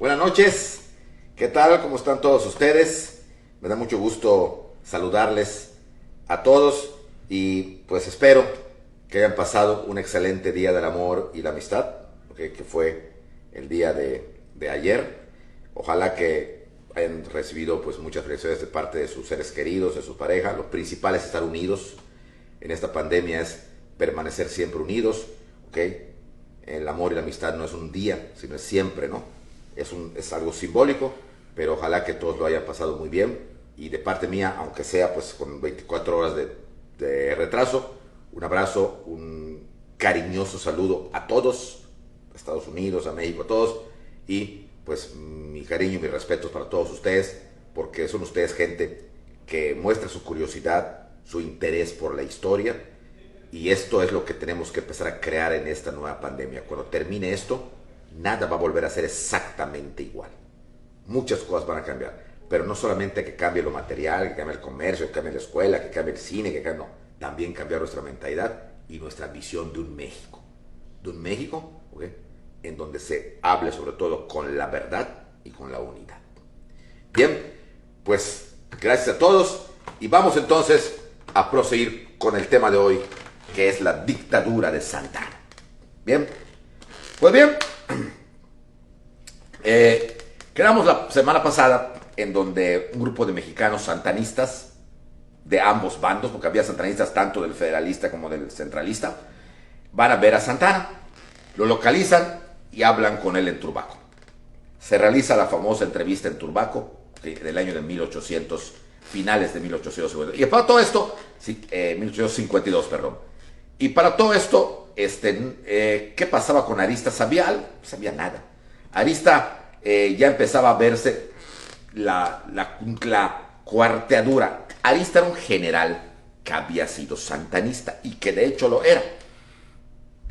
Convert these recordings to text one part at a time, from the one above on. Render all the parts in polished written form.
Buenas noches, ¿qué tal? ¿Cómo están todos ustedes? Me da mucho gusto saludarles a todos y pues espero que hayan pasado un excelente día del amor y la amistad, ¿okay? Que fue el día de ayer. Ojalá que hayan recibido pues muchas bendiciones de parte de sus seres queridos, de su pareja. Lo principal es estar unidos en esta pandemia, es permanecer siempre unidos, ¿ok? El amor y la amistad no es un día, sino es siempre, ¿no? Es algo simbólico, pero ojalá que todos lo hayan pasado muy bien. Y de parte mía, aunque sea pues con 24 horas de retraso, un abrazo, un cariñoso saludo a todos, a Estados Unidos, a México, a todos. Y pues mi cariño y mis respetos para todos ustedes, porque son ustedes gente que muestra su curiosidad, su interés por la historia. Y esto es lo que tenemos que empezar a crear en esta nueva pandemia. Cuando termine esto, nada va a volver a ser exactamente igual. Muchas cosas van a cambiar, pero no solamente que cambie lo material, que cambie el comercio, que cambie la escuela, que cambie el cine, que cambie, no, también cambiar nuestra mentalidad y nuestra visión de un México, ¿okay? En donde se hable sobre todo con la verdad y con la unidad. Bien, pues gracias a todos y vamos entonces a proseguir con el tema de hoy, que es la dictadura de Santa Anna. Bien, pues bien, quedamos la semana pasada en donde un grupo de mexicanos santanistas de ambos bandos, porque había santanistas tanto del federalista como del centralista, van a ver a Santa Anna, lo localizan y hablan con él en Turbaco. Se realiza la famosa entrevista en Turbaco del año de 1800, finales de 1852. Y para todo esto, sí, 1852, perdón. Y para todo esto, ¿qué pasaba con Arista? ¿Sabía algo? No sabía nada. Arista ya empezaba a verse la cuarteadura. Arista era un general que había sido santanista y que de hecho lo era,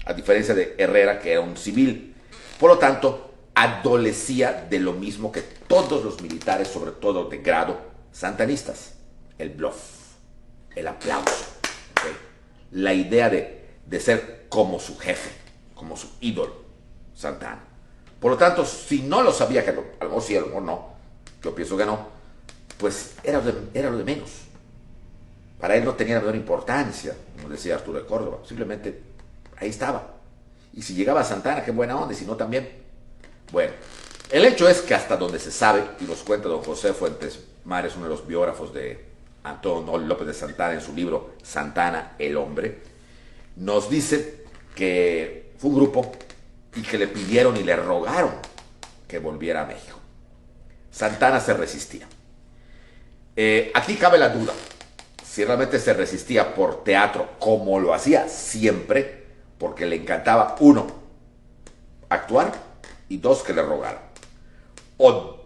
a diferencia de Herrera, que era un civil. Por lo tanto, adolecía de lo mismo que todos los militares, sobre todo de grado, santanistas. El bluff, el aplauso, ¿okay? La idea de ser como su jefe, como su ídolo, Santa Anna. Por lo tanto, si no lo sabía, que a lo mejor sí, a lo mejor no, yo pienso que no, pues era lo de menos. Para él no tenía la menor importancia, como decía Arturo de Córdoba, simplemente ahí estaba. Y si llegaba a Santa Anna, qué buena onda, y si no también. Bueno, el hecho es que hasta donde se sabe, y los cuenta don José Fuentes Mares, uno de los biógrafos de Antonio López de Santa Anna en su libro Santa Anna, el hombre, nos dice que fue un grupo y que le pidieron y le rogaron que volviera a México. Santa Anna se resistía. Aquí cabe la duda, si realmente se resistía por teatro, como lo hacía siempre, porque le encantaba, uno, actuar, y dos, que le rogaran. O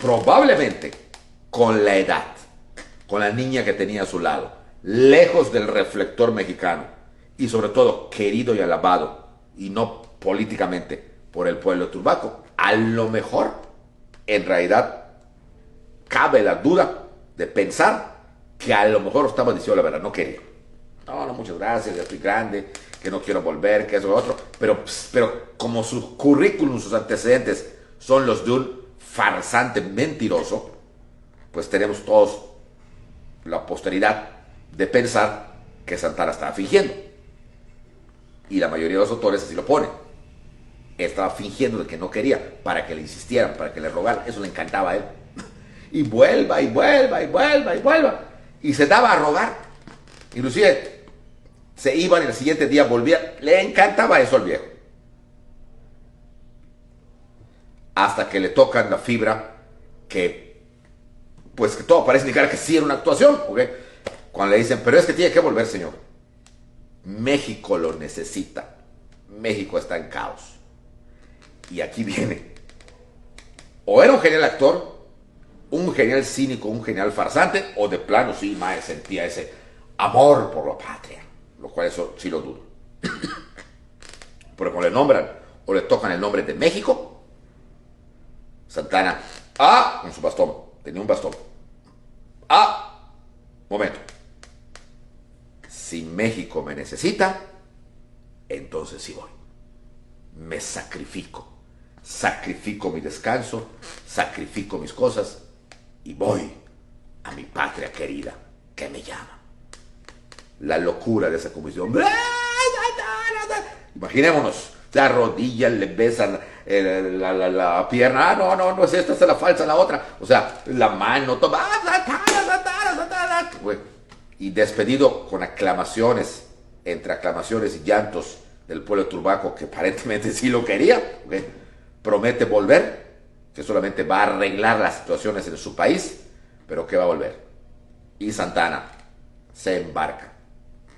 probablemente con la edad, con la niña que tenía a su lado, lejos del reflector mexicano y sobre todo querido y alabado, y no políticamente, por el pueblo de Turbaco, a lo mejor en realidad cabe la duda de pensar que a lo mejor estaba diciendo la verdad, no quería. No, muchas gracias, ya estoy grande, que no quiero volver, que eso, lo otro. Pero como su currículum, sus antecedentes son los de un farsante mentiroso, pues tenemos todos la posteridad de pensar que Santa Anna estaba fingiendo. Y la mayoría de los autores así lo ponen. Estaba fingiendo de que no quería, para que le insistieran, para que le rogaran. Eso le encantaba a él. Y vuelva, y vuelva, y vuelva, y vuelva. Y se daba a rogar. Inclusive se iban y el siguiente día volvía. Le encantaba eso al viejo. Hasta que le tocan la fibra que, pues que todo parece indicar que sí era una actuación, ¿okay? Cuando le dicen, pero es que tiene que volver, señor. México lo necesita. México está en caos. Y aquí viene. O era un genial actor, un genial cínico, un genial farsante, o de plano sí, mae, sentía ese amor por la patria. Lo cual eso sí lo dudo. Pero cuando le nombran o le tocan el nombre de México, Santa Anna, con su bastón, tenía un bastón. Momento. Si México me necesita, entonces sí voy. Me sacrifico. sacrifico mi descanso, sacrifico mis cosas y voy a mi patria querida que me llama. La locura de esa comisión. Imaginémonos, se arrodillan, le besan la pierna. No es esta, es la falsa, la otra. O sea, la mano, toma. Y despedido con aclamaciones, entre aclamaciones y llantos del pueblo de Turbaco, que aparentemente sí lo quería. Promete volver, que solamente va a arreglar las situaciones en su país, pero que va a volver. Y Santa Anna se embarca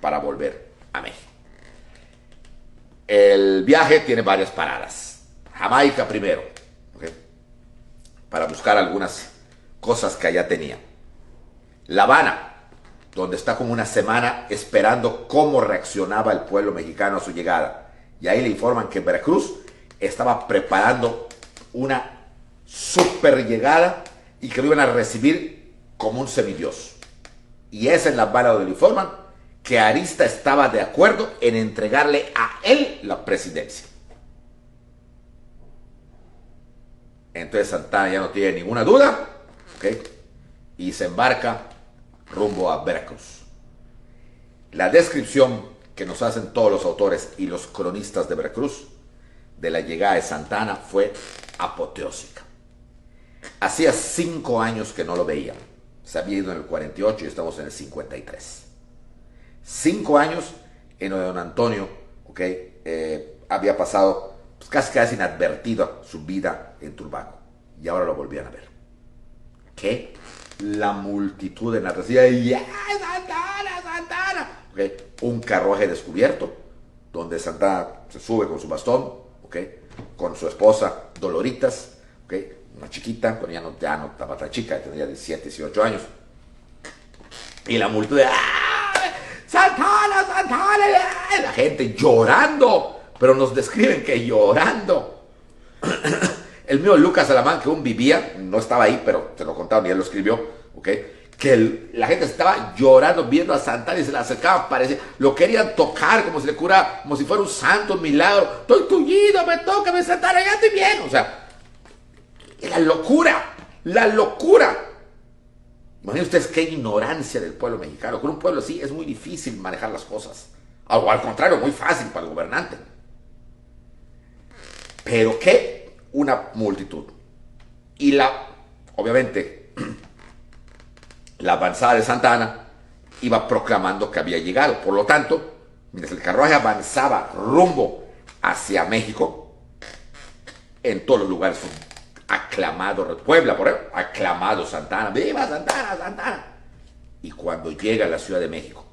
para volver a México. El viaje tiene varias paradas. Jamaica primero, para buscar algunas cosas que allá tenía. La Habana, donde está como una semana esperando cómo reaccionaba el pueblo mexicano a su llegada. Y ahí le informan que Veracruz estaba preparando una super llegada y que lo iban a recibir como un semidios. Y es en La Habana donde le informan que Arista estaba de acuerdo en entregarle a él la presidencia. Entonces Santa Anna ya no tiene ninguna duda, y se embarca rumbo a Veracruz. La descripción que nos hacen todos los autores y los cronistas de Veracruz de la llegada de Santa Anna fue apoteósica. Hacía 5 años que no lo veían. Se había ido en el 48 y estamos en el 53. 5 años en donde don Antonio había pasado pues, casi inadvertida su vida en Turbaco. Y ahora lo volvían a ver. ¿Qué? La multitud en la residencia. Santa Anna. Un carruaje descubierto, donde Santa Anna se sube con su bastón, con su esposa Doloritas, una chiquita, pero ya no estaba tan chica, tenía 17, 18 años. Y la multitud de Santa Anna, Santa Anna, la gente llorando, pero nos describen que llorando. El mío Lucas Alamán, que aún vivía, no estaba ahí, pero te lo contaron y él lo escribió, que la gente estaba llorando viendo a Santa Anna y se le acercaba, parecía, lo querían tocar como si le cura, como si fuera un santo, un milagro. Estoy tullido, me toca, me Santa Anna, ya estoy bien. O sea, la locura, la locura. Imaginen ustedes qué ignorancia del pueblo mexicano. Con un pueblo así es muy difícil manejar las cosas. O al contrario, muy fácil para el gobernante. Pero qué una multitud. Y obviamente, la avanzada de Santa Anna iba proclamando que había llegado. Por lo tanto, mientras el carruaje avanzaba rumbo hacia México, en todos los lugares fue aclamado, Puebla, por ejemplo, aclamado Santa Anna, ¡viva Santa Anna, Santa Anna! Y cuando llega a la Ciudad de México,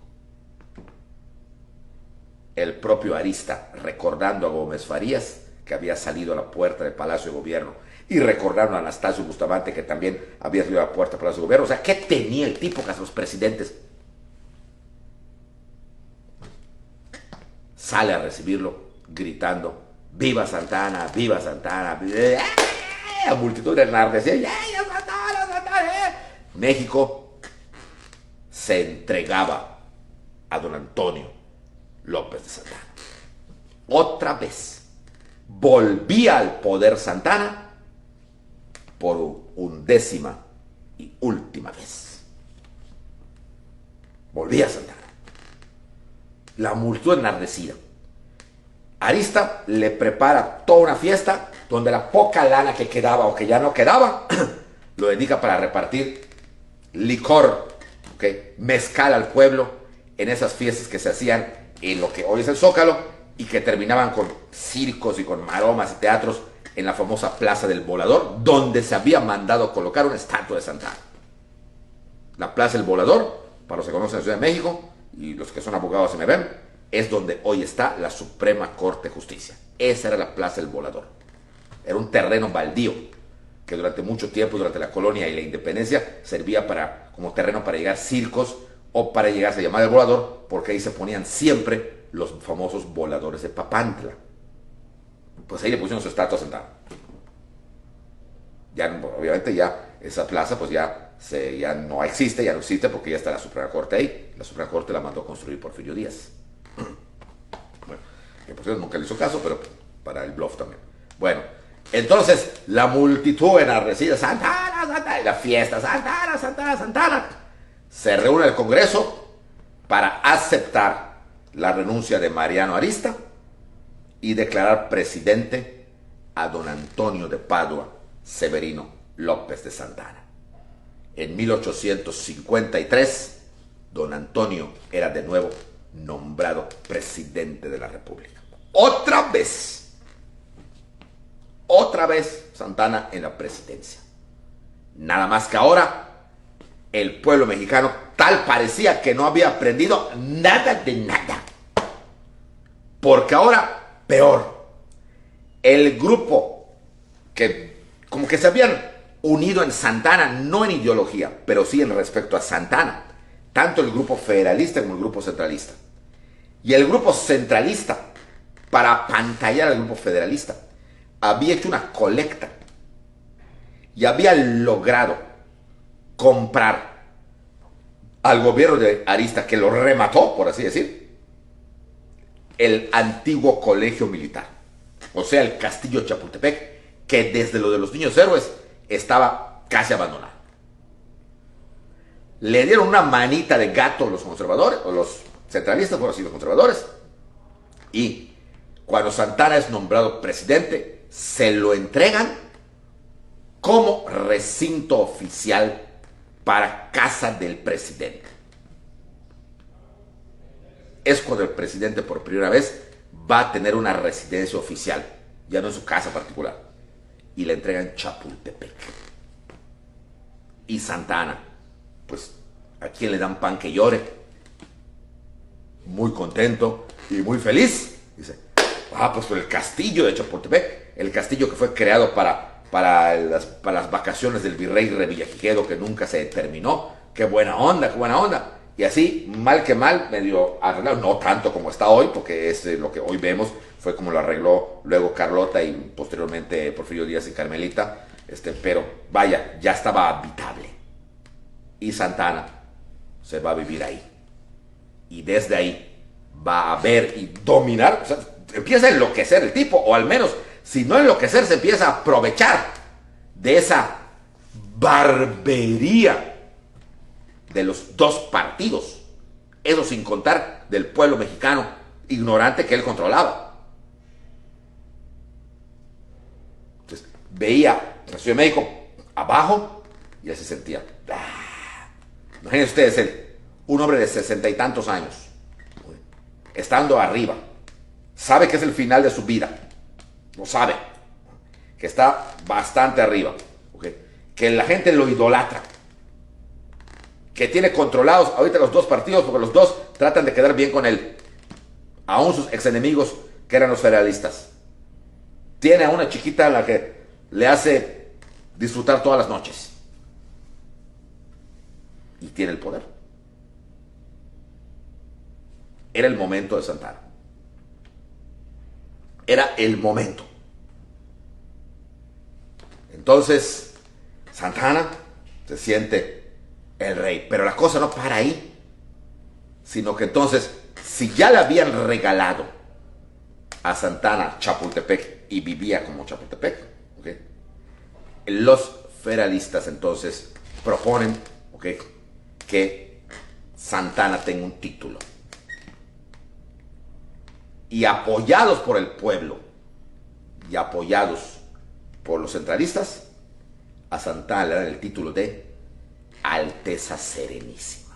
el propio Arista, recordando a Gómez Farías, que había salido a la puerta del Palacio de Gobierno, y recordando a Anastasio Bustamante, que también había salido a la puerta del Palacio de Gobierno. O sea, ¿qué tenía el tipo que a los presidentes? Sale a recibirlo, gritando, ¡viva Santa Anna, viva Santa Anna! La multitud de enardecía, Santa Anna! México se entregaba a don Antonio López de Santa Anna. Otra vez volvía al poder Santa Anna por 11ª y última vez. Volvía a Santa Anna. La multitud enardecida. Arista le prepara toda una fiesta donde la poca lana que quedaba o que ya no quedaba lo dedica para repartir licor, mezcal al pueblo en esas fiestas que se hacían en lo que hoy es el Zócalo y que terminaban con circos y con maromas y teatros en la famosa Plaza del Volador, donde se había mandado colocar una estatua de Santa Anna. La Plaza del Volador, para los que conocen la Ciudad de México y los que son abogados y me ven, es donde hoy está la Suprema Corte de Justicia. Esa era la Plaza del Volador. Era un terreno baldío que durante mucho tiempo, durante la colonia y la independencia, servía como terreno para llegar circos o para llegar, se llamaba el Volador, porque ahí se ponían siempre los famosos voladores de Papantla. Pues ahí le pusieron su estatua sentada. Ya, obviamente ya esa plaza pues ya no existe porque ya está la Suprema Corte ahí. La Suprema Corte la mandó a construir Porfirio Díaz. Bueno, que por cierto nunca le hizo caso, pero para el bluff también. Bueno, Entonces, la multitud enardecida, Santana, Santana, y la fiesta, Santana, Santana, Santana, se reúne el Congreso para aceptar la renuncia de Mariano Arista y declarar presidente a don Antonio de Padua Severino López de Santana. En 1853, don Antonio era de nuevo nombrado presidente de la República. Otra vez Santana en la presidencia. Nada más que ahora el pueblo mexicano tal parecía que no había aprendido nada de nada. Porque ahora, peor, el grupo que como que se habían unido en Santana, no en ideología, pero sí en respecto a Santana, tanto el grupo federalista como el grupo centralista. Y el grupo centralista, para apantallar al grupo federalista, había hecho una colecta y había logrado comprar al gobierno de Arista, que lo remató, por así decir, el antiguo colegio militar, o sea, el castillo de Chapultepec, que desde lo de los niños héroes estaba casi abandonado. Le dieron una manita de gato los conservadores, o los centralistas, por así los conservadores, y cuando Santana es nombrado presidente, se lo entregan como recinto oficial para casa del presidente. Es cuando el presidente por primera vez va a tener una residencia oficial, ya no en su casa particular, y le entregan Chapultepec. Y Santana, pues, ¿a quién le dan pan que llore? Muy contento y muy feliz. Dice, pues por el castillo de Chapultepec, el castillo que fue creado para las vacaciones del virrey Revillagigedo, que nunca se terminó. Qué buena onda, qué buena onda. Y así, mal que mal, medio arreglado, no tanto como está hoy, porque es lo que hoy vemos, fue como lo arregló luego Carlota y posteriormente Porfirio Díaz y Carmelita, pero vaya, ya estaba habitable. Y Santana se va a vivir ahí. Y desde ahí va a ver y dominar, o sea, empieza a enloquecer el tipo, o al menos, si no enloquecer, se empieza a aprovechar de esa barbería de los dos partidos, eso sin contar del pueblo mexicano ignorante que él controlaba. Entonces, veía la Ciudad de México abajo y él se sentía. Imagínense ustedes, un hombre de 60 y tantos años, estando arriba, sabe que es el final de su vida, lo sabe, que está bastante arriba, ¿okay? Que la gente lo idolatra, que tiene controlados ahorita los dos partidos, porque los dos tratan de quedar bien con él, aún sus ex enemigos que eran los federalistas. Tiene a una chiquita a la que le hace disfrutar todas las noches, y tiene el poder. Era el momento de Santana. Era el momento. Entonces, Santana se siente el rey. Pero la cosa no para ahí. Sino que entonces, si ya le habían regalado a Santana Chapultepec y vivía como Chapultepec, ¿okay? Los federalistas entonces proponen, ¿okay?, que Santana tenga un título. Y apoyados por el pueblo y apoyados por los centralistas, a Santana le dan el título de Alteza Serenísima.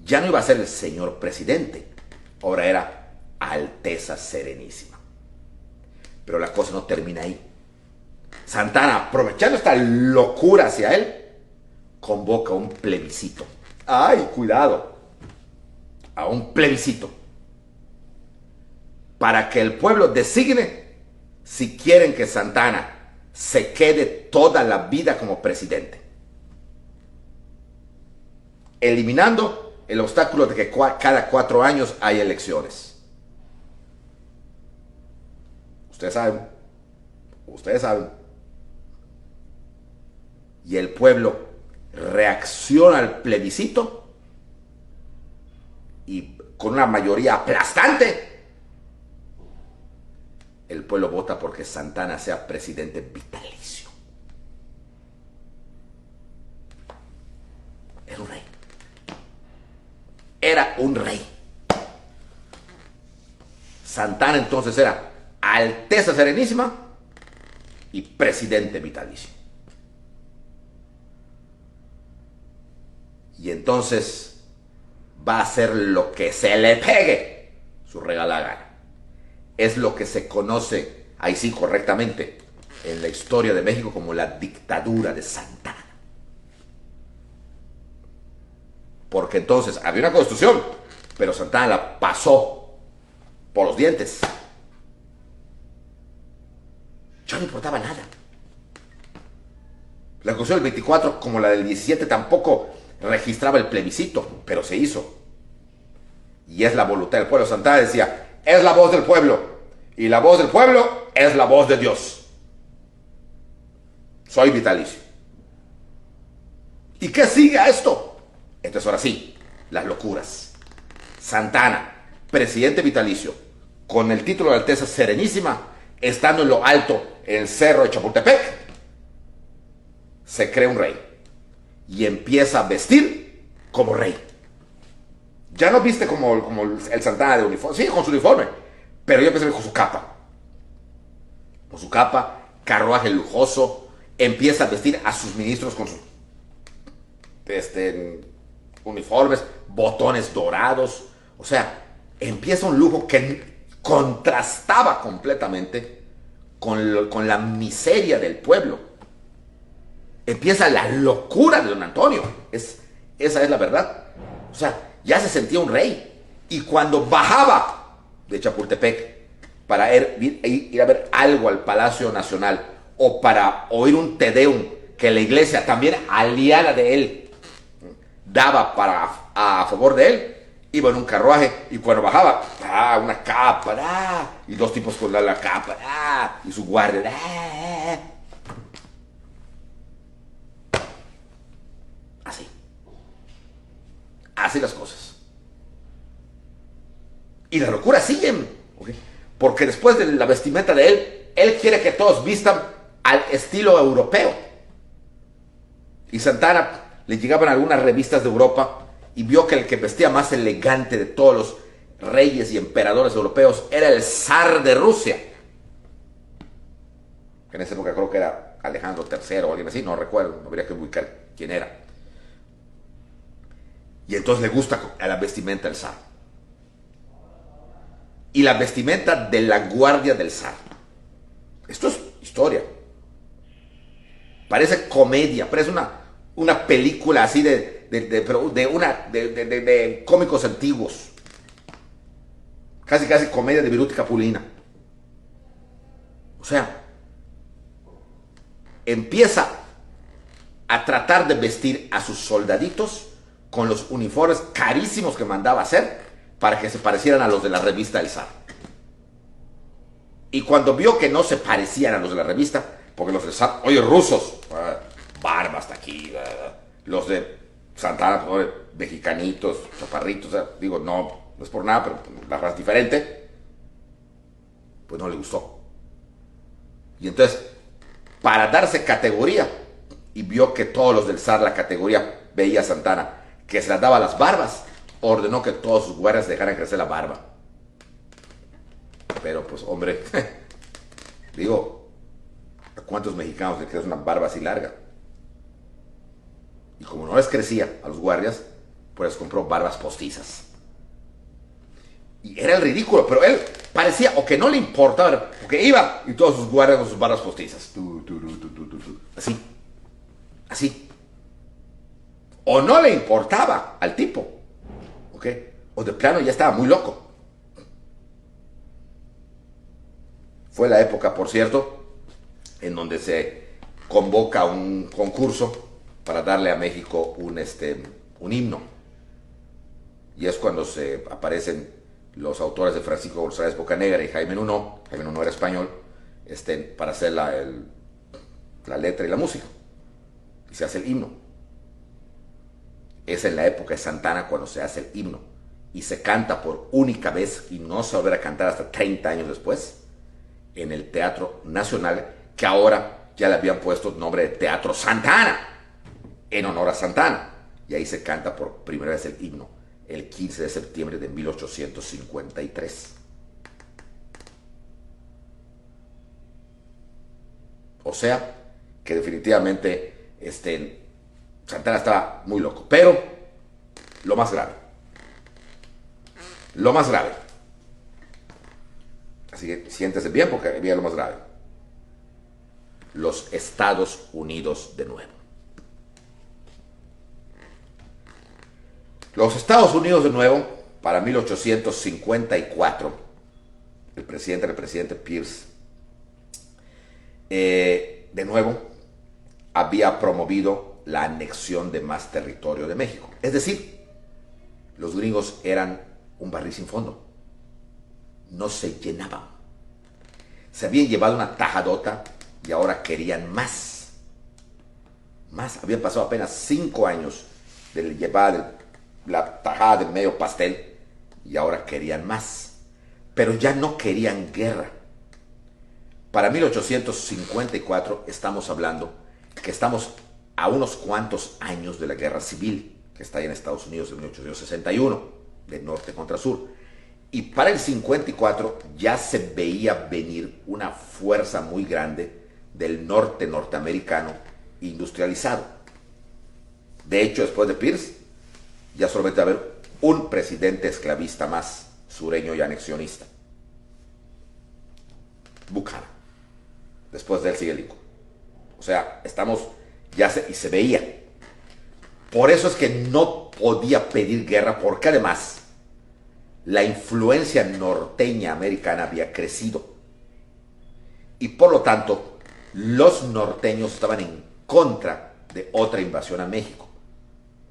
Ya no iba a ser el señor presidente, ahora era Alteza Serenísima. Pero la cosa no termina ahí. Santana, aprovechando esta locura hacia él, convoca un plebiscito. ¡Ay, cuidado! A un plebiscito, para que el pueblo designe si quieren que Santana se quede toda la vida como presidente, eliminando el obstáculo de que cada 4 años hay elecciones. Ustedes saben. Y el pueblo reacciona al plebiscito y con una mayoría aplastante, el el pueblo vota porque Santana sea presidente vitalicio. Era un rey. Era un rey. Santana entonces era Alteza Serenísima y presidente vitalicio. Y entonces va a hacer lo que se le pegue su regalada gana. Es lo que se conoce, ahí sí correctamente, en la historia de México como la dictadura de Santana. Porque entonces había una constitución, pero Santana la pasó por los dientes. Ya no importaba nada. La constitución del 24, como la del 17, tampoco registraba el plebiscito, pero se hizo. Y es la voluntad del pueblo. Santana decía, es la voz del pueblo, y la voz del pueblo es la voz de Dios. Soy vitalicio. ¿Y qué sigue a esto? Entonces ahora sí, las locuras. Santana, presidente vitalicio, con el título de Alteza Serenísima, estando en lo alto, en el cerro de Chapultepec, se cree un rey y empieza a vestir como rey. Ya no viste como el Santana de uniforme, sí, con su uniforme, pero yo empecé con su capa. Con su capa, carruaje lujoso, empieza a vestir a sus ministros con sus uniformes, botones dorados. O sea, empieza un lujo que contrastaba completamente con la miseria del pueblo. Empieza la locura de don Antonio. Esa es la verdad. O sea, ya se sentía un rey. Y cuando bajaba de Chapultepec para ir a ver algo al Palacio Nacional o para oír un Te Deum que la iglesia, también aliada de él, daba a favor de él, iba en un carruaje y cuando bajaba, una capa, y dos tipos con la capa, y su guardia, así. Así las cosas. Y las locuras siguen, ¿okay? Porque después de la vestimenta de él quiere que todos vistan al estilo europeo. Y Santana le llegaban algunas revistas de Europa y vio que el que vestía más elegante de todos los reyes y emperadores europeos era el zar de Rusia. En esa época creo que era Alejandro III o alguien así, no recuerdo, no habría que ubicar quién era. Y entonces le gusta a la vestimenta del zar. Y la vestimenta de la guardia del zar. Esto es historia. Parece comedia, parece una película así de cómicos antiguos. Casi comedia de Viruta y Capulina. O sea, empieza a tratar de vestir a sus soldaditos con los uniformes carísimos que mandaba hacer para que se parecieran a los de la revista del zar. Y cuando vio que no se parecían a los de la revista, porque los del zar, oye, rusos, barba hasta aquí, los de Santana, mexicanitos, chaparritos, digo, no es por nada, pero la raza es diferente, pues no le gustó. Y entonces, para darse categoría, y vio que todos los del zar, la categoría, veía a Santana, que se las daba las barbas, ordenó que todos sus guardias dejaran crecer la barba. Pero pues, hombre, digo, ¿a cuántos mexicanos les crece una barba así larga? Y como no les crecía a los guardias, pues compró barbas postizas. Y era el ridículo, pero él parecía o que no le importaba, porque iba y todos sus guardias con sus barbas postizas. Así. O no le importaba al tipo, ¿ok? O de plano ya estaba muy loco. Fue la época, por cierto, en donde se convoca un concurso para darle a México un himno. Y es cuando se aparecen los autores de Francisco González Bocanegra y Jaime Nuno era español, para hacer la letra y la música. Y se hace el himno. Es en la época de Santana cuando se hace el himno. Y se canta por única vez y no se volverá a cantar hasta 30 años después. en el Teatro Nacional, que ahora ya le habían puesto el nombre de Teatro Santa Ana, en honor a Santa Ana. Y ahí se canta por primera vez el himno, el 15 de septiembre de 1853. O sea, que definitivamente Santa Ana estaba muy loco. Pero lo más grave, así que siéntese bien porque había lo más grave: los Estados Unidos de nuevo. Los Estados Unidos de nuevo, para 1854, el presidente Pierce, de nuevo, había promovido la anexión de más territorio de México. Es decir, los gringos eran un barril sin fondo. No se llenaban. Se habían llevado una tajadota y ahora querían más. Habían pasado apenas 5 años de llevar la tajada del medio pastel y ahora querían más. Pero ya no querían guerra. Para 1854 estamos hablando que estamos a unos cuantos años de la guerra civil que está ahí en Estados Unidos en 1861, de norte contra sur. Y para el 54 ya se veía venir una fuerza muy grande del norte norteamericano industrializado. De hecho, después de Pierce, ya solamente va a haber un presidente esclavista más, sureño y anexionista: Buchanan. Después de él sigue Lincoln. O sea, y se veía. Por eso es que no podía pedir guerra, porque además la influencia norteña americana había crecido. Y por lo tanto, los norteños estaban en contra de otra invasión a México.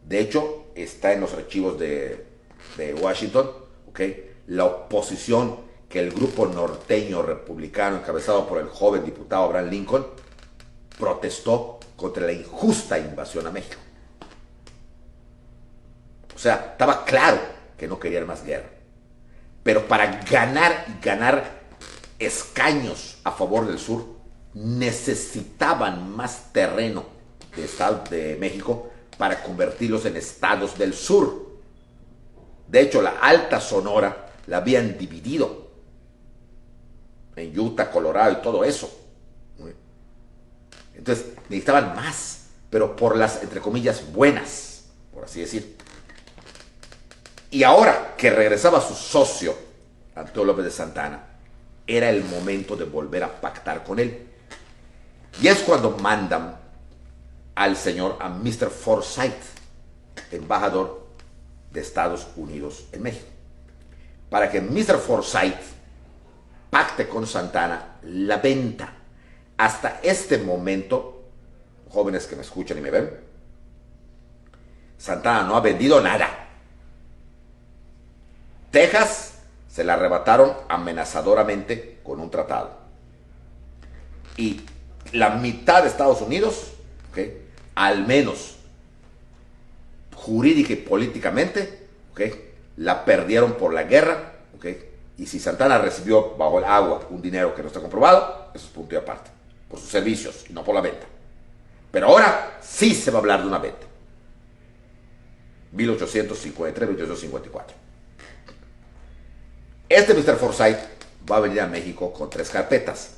De hecho, está en los archivos de Washington, la oposición que el grupo norteño republicano, encabezado por el joven diputado Abraham Lincoln, protestó contra la injusta invasión a México. O sea, estaba claro que no querían más guerra. Pero para ganar escaños a favor del sur, necesitaban más terreno de México para convertirlos en estados del sur. De hecho, la Alta Sonora la habían dividido en Utah, Colorado y todo eso. Entonces necesitaban más, pero por las, entre comillas, buenas, por así decir. Y ahora que regresaba su socio, Antonio López de Santana, era el momento de volver a pactar con él. Y es cuando mandan a Mr. Forsyth, embajador de Estados Unidos en México, para que Mr. Forsyth pacte con Santana la venta. Hasta este momento, jóvenes que me escuchan y me ven, Santana no ha vendido nada. Texas se la arrebataron amenazadoramente con un tratado. Y la mitad de Estados Unidos, al menos jurídica y políticamente, la perdieron por la guerra. Y si Santana recibió bajo el agua un dinero que no está comprobado, eso es punto y aparte, por sus servicios y no por la venta. Pero ahora sí se va a hablar de una venta. 1853-1854. Este Mr. Forsyth va a venir a México con 3 carpetas.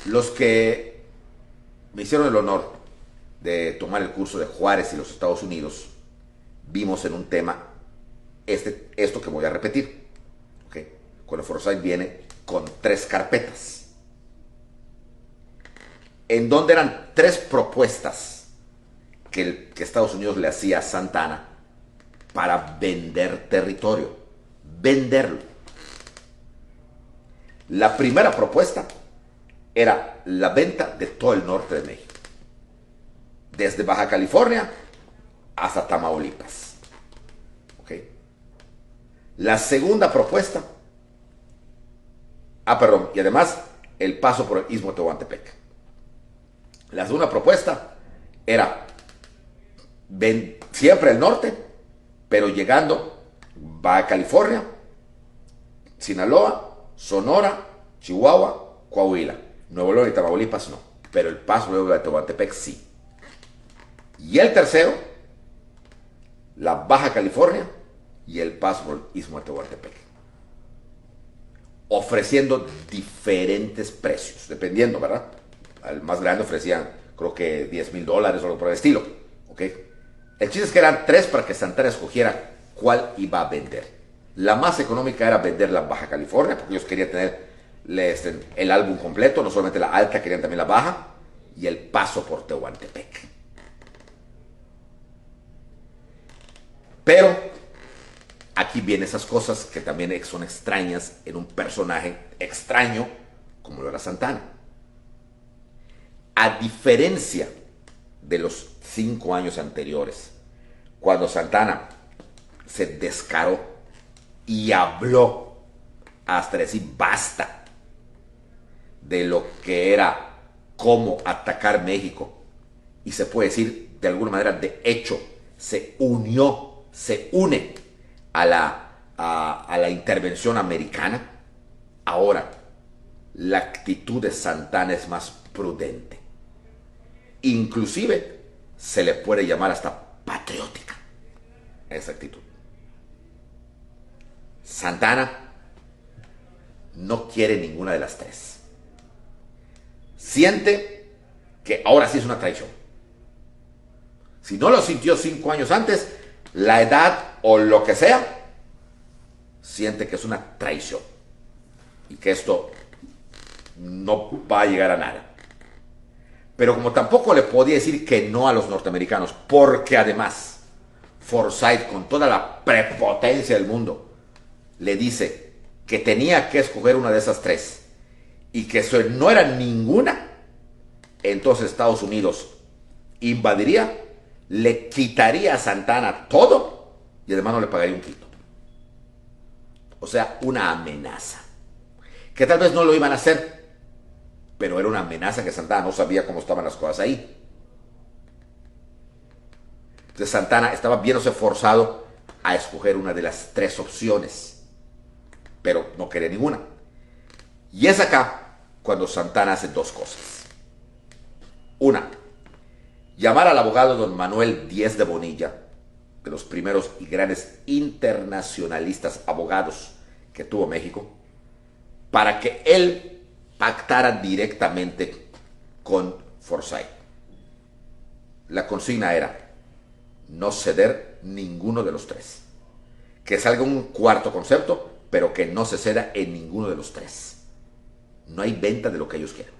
Los que me hicieron el honor de tomar el curso de Juárez y los Estados Unidos, vimos en un tema esto que voy a repetir. Cuando Forsyth viene con 3 carpetas, en donde eran 3 propuestas que Estados Unidos le hacía a Santana para vender territorio, venderlo. La primera propuesta era la venta de todo el norte de México, desde Baja California hasta Tamaulipas. La segunda propuesta, y además el paso por el Istmo de Tehuantepec. La segunda propuesta era siempre el norte, pero llegando Baja California, Sinaloa, Sonora, Chihuahua Coahuila. Nuevo León y Tamaulipas no. Pero el paso luego de Tehuantepec sí. Y el tercero, la Baja California y el paso por el Istmo de Tehuantepec. Ofreciendo diferentes precios, dependiendo, ¿verdad? Al más grande ofrecían, creo que $10,000 o algo por el estilo. ¿Ok? El chiste es que eran 3 para que Santana escogiera cuál iba a vender. La más económica era vender la Baja California, porque ellos querían tener el álbum completo, no solamente la alta, querían también la baja, y el paso por Tehuantepec. Pero aquí vienen esas cosas que también son extrañas en un personaje extraño como lo era Santana. A diferencia de los 5 años anteriores, cuando Santana se descaró y habló hasta decir basta de lo que era cómo atacar México, y se puede decir de alguna manera, de hecho, se une a la intervención americana. Ahora la actitud de Santana es más prudente, inclusive se le puede llamar hasta patriótica esa actitud. Santana no quiere ninguna de las 3. Siente que ahora sí es una traición. Si no lo sintió 5 años antes, la edad o lo que sea, siente que es una traición y que esto no va a llegar a nada. Pero como tampoco le podía decir que no a los norteamericanos, porque además Forsyth, con toda la prepotencia del mundo, le dice que tenía que escoger una de esas 3 y que eso no era ninguna, entonces Estados Unidos invadiría, le quitaría a Santana todo y además no le pagaría un quito. O sea, una amenaza. Que tal vez no lo iban a hacer, pero era una amenaza que Santana no sabía cómo estaban las cosas ahí. Entonces Santana estaba viéndose forzado a escoger una de las 3 opciones, pero no quería ninguna. Y es acá cuando Santana hace 2 cosas. Una, llamar al abogado don Manuel Díez de Bonilla, de los primeros y grandes internacionalistas abogados que tuvo México, para que él pactara directamente con Forsyth. La consigna era no ceder ninguno de los 3. Que salga un cuarto concepto, pero que no se ceda en ninguno de los 3. No hay venta de lo que ellos quieren.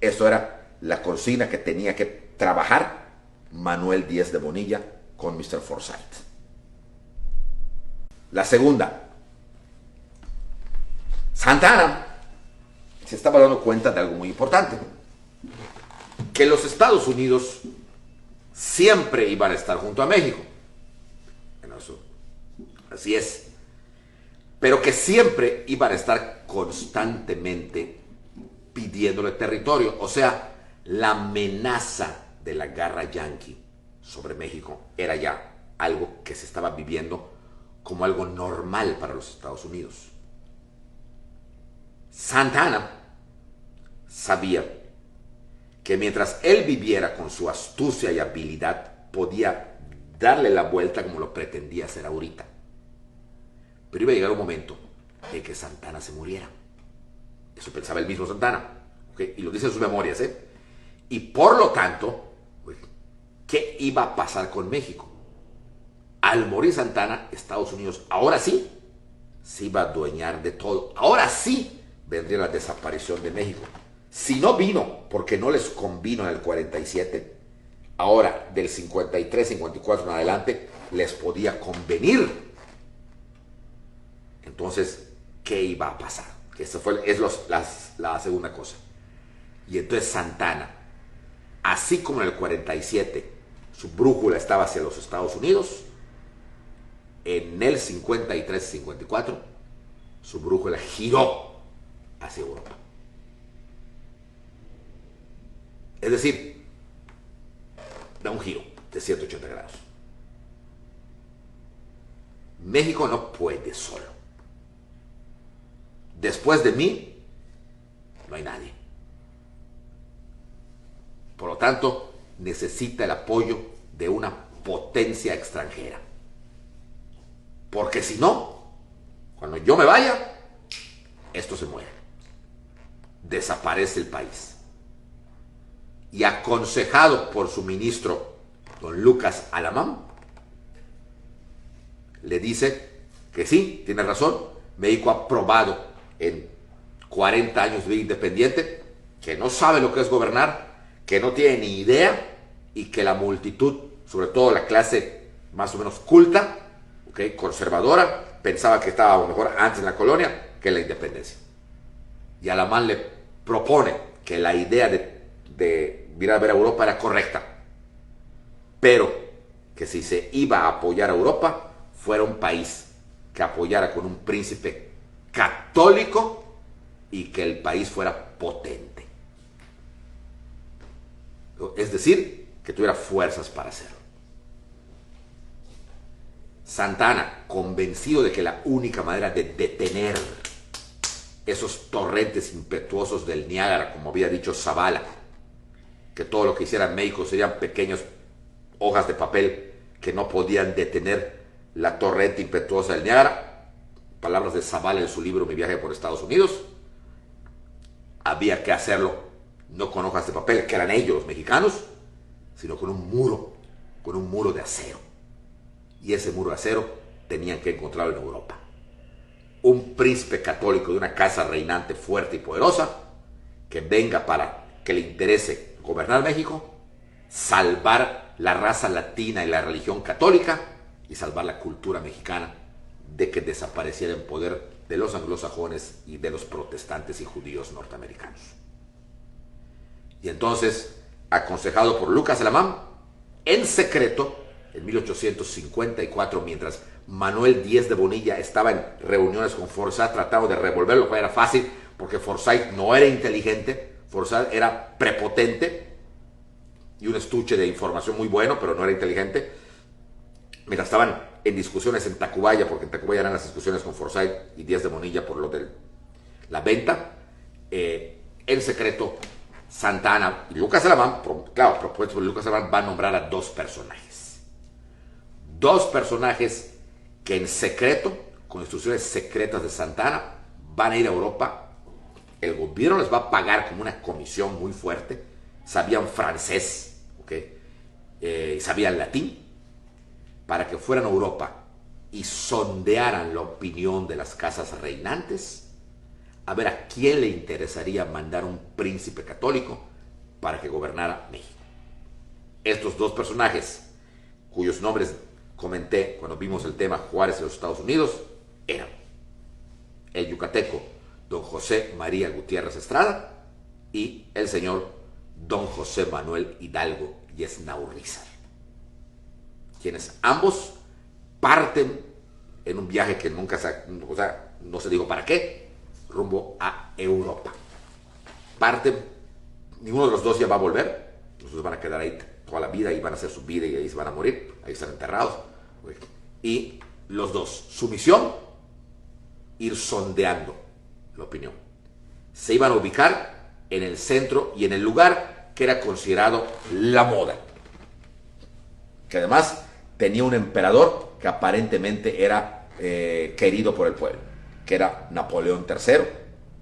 Esto era la consigna que tenía que trabajar Manuel Díez de Bonilla con Mr. Forsyth. La segunda, Santana se estaba dando cuenta de algo muy importante, que los Estados Unidos siempre iban a estar junto a México. Eso, así es. Pero que siempre iban a estar constantemente pidiéndole territorio. O sea, la amenaza de la guerra yanqui sobre México era ya algo que se estaba viviendo como algo normal para los Estados Unidos. Santana sabía que mientras él viviera con su astucia y habilidad, podía darle la vuelta como lo pretendía hacer ahorita. Pero iba a llegar un momento en que Santana se muriera. Eso pensaba el mismo Santana, ¿okay? Y lo dice en sus memorias, ¿eh? Y por lo tanto, ¿qué iba a pasar con México? Al morir Santana, Estados Unidos, ahora sí, se iba a adueñar de todo. Ahora sí vendría la desaparición de México. Si no vino, porque no les convino en el 47, ahora del 53, 54 en adelante, les podía convenir. Entonces, ¿qué iba a pasar? Esa es la segunda cosa. Y entonces Santana, así como en el 47, su brújula estaba hacia los Estados Unidos, en el 53-54, su brújula giró hacia Europa. Es decir, da un giro de 180 grados. México no puede solo. Después de mí, hay nadie. Por lo tanto, necesita el apoyo de una potencia extranjera. Porque si no, cuando yo me vaya, esto se muere. Desaparece el país. Y aconsejado por su ministro, don Lucas Alamán, le dice que sí, tiene razón, México ha probado en 40 años de vida independiente que no sabe lo que es gobernar, que no tiene ni idea y que la multitud, sobre todo la clase más o menos culta, ¿okay?, conservadora, pensaba que estaba mejor antes en la colonia que en la independencia. Y Alamán le propone que la idea de ir a ver a Europa era correcta, pero que si se iba a apoyar a Europa, fuera un país que apoyara con un príncipe católico y que el país fuera potente. Es decir, que tuviera fuerzas para hacerlo. Santa Anna, convencido de que la única manera de detener esos torrentes impetuosos del Niágara, como había dicho Zavala, que todo lo que hiciera México serían pequeñas hojas de papel que no podían detener la torrente impetuosa del Niágara, palabras de Zavala en su libro Mi viaje por Estados Unidos, había que hacerlo no con hojas de papel, que eran ellos los mexicanos, sino con un muro de acero. Y ese muro de acero tenían que encontrarlo en Europa. Un príncipe católico de una casa reinante fuerte y poderosa, que venga para que le interese gobernar México, salvar la raza latina y la religión católica y salvar la cultura mexicana de que desapareciera en poder de los anglosajones y de los protestantes y judíos norteamericanos. Y entonces, aconsejado por Lucas Alamán, en secreto, en 1854, mientras Manuel Díez de Bonilla estaba en reuniones con Forsyth tratando de revolverlo, lo cual era fácil, porque Forsyth no era inteligente, Forsyth era prepotente y un estuche de información muy bueno, pero no era inteligente. Mientras estaban en discusiones en Tacubaya, porque en Tacubaya eran las discusiones con Forsyth y Díez de Bonilla por lo de la venta, en secreto, Santa Anna y Lucas Alamán, claro, propuesto por Lucas Alamán, va a nombrar a dos personajes. Dos personajes que en secreto, con instrucciones secretas de Santa Anna, van a ir a Europa. El gobierno les va a pagar como una comisión muy fuerte. Sabían francés, ¿okay? Sabían latín, para que fueran a Europa y sondearan la opinión de las casas reinantes, a ver a quién le interesaría mandar un príncipe católico para que gobernara México. Estos dos personajes, cuyos nombres comenté cuando vimos el tema Juárez y los Estados Unidos, eran el yucateco don José María Gutiérrez Estrada y el señor don José Manuel Hidalgo y Esnaurrizar, quienes ambos parten en un viaje que nunca no se dijo para qué, rumbo a Europa. Parten, ninguno de los dos ya va a volver, los dos van a quedar ahí toda la vida y van a hacer su vida y ahí se van a morir, ahí están enterrados. Y los dos, su misión, ir sondeando la opinión. Se iban a ubicar en el centro y en el lugar que era considerado la moda, que además tenía un emperador que aparentemente era querido por el pueblo, que era Napoleón III,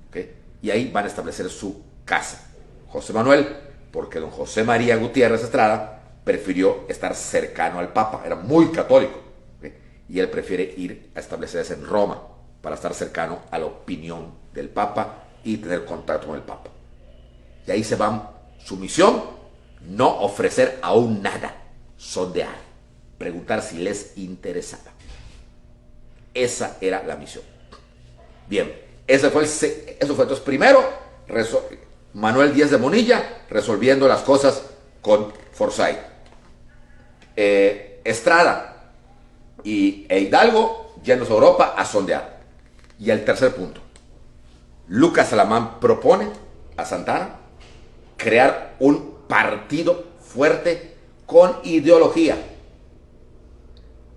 ¿okay? Y ahí van a establecer su casa. José Manuel, porque don José María Gutiérrez Estrada prefirió estar cercano al Papa, era muy católico, ¿okay? Y él prefiere ir a establecerse en Roma para estar cercano a la opinión del Papa y tener contacto con el Papa. Y ahí se van. Su misión, no ofrecer aún nada, sondear, preguntar si les interesaba. Esa era la misión. Bien, eso fue entonces primero, Manuel Díez de Bonilla resolviendo las cosas con Forsyth. Estrada e Hidalgo yéndose a Europa a sondear. Y el tercer punto, Lucas Alamán propone a Santa Anna crear un partido fuerte con ideología.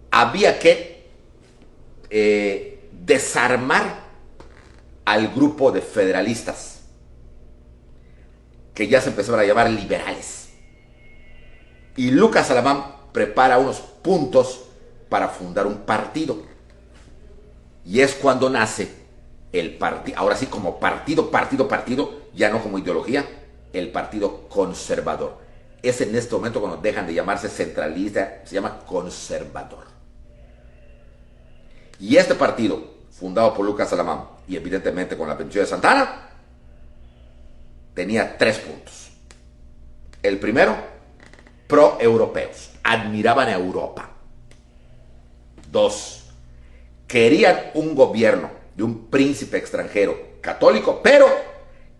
Había que desarmar al grupo de federalistas que ya se empezaban a llamar liberales. Y Lucas Alamán prepara unos puntos para fundar un partido. Y es cuando nace el partido, ahora sí como partido, ya no como ideología, el Partido Conservador. Es en este momento cuando dejan de llamarse centralista, se llama conservador. Y este partido, fundado por Lucas Alamán y evidentemente con la bendición de Santana, tenía 3 puntos. El primero, pro-europeos, admiraban a Europa. 2, querían un gobierno de un príncipe extranjero católico, pero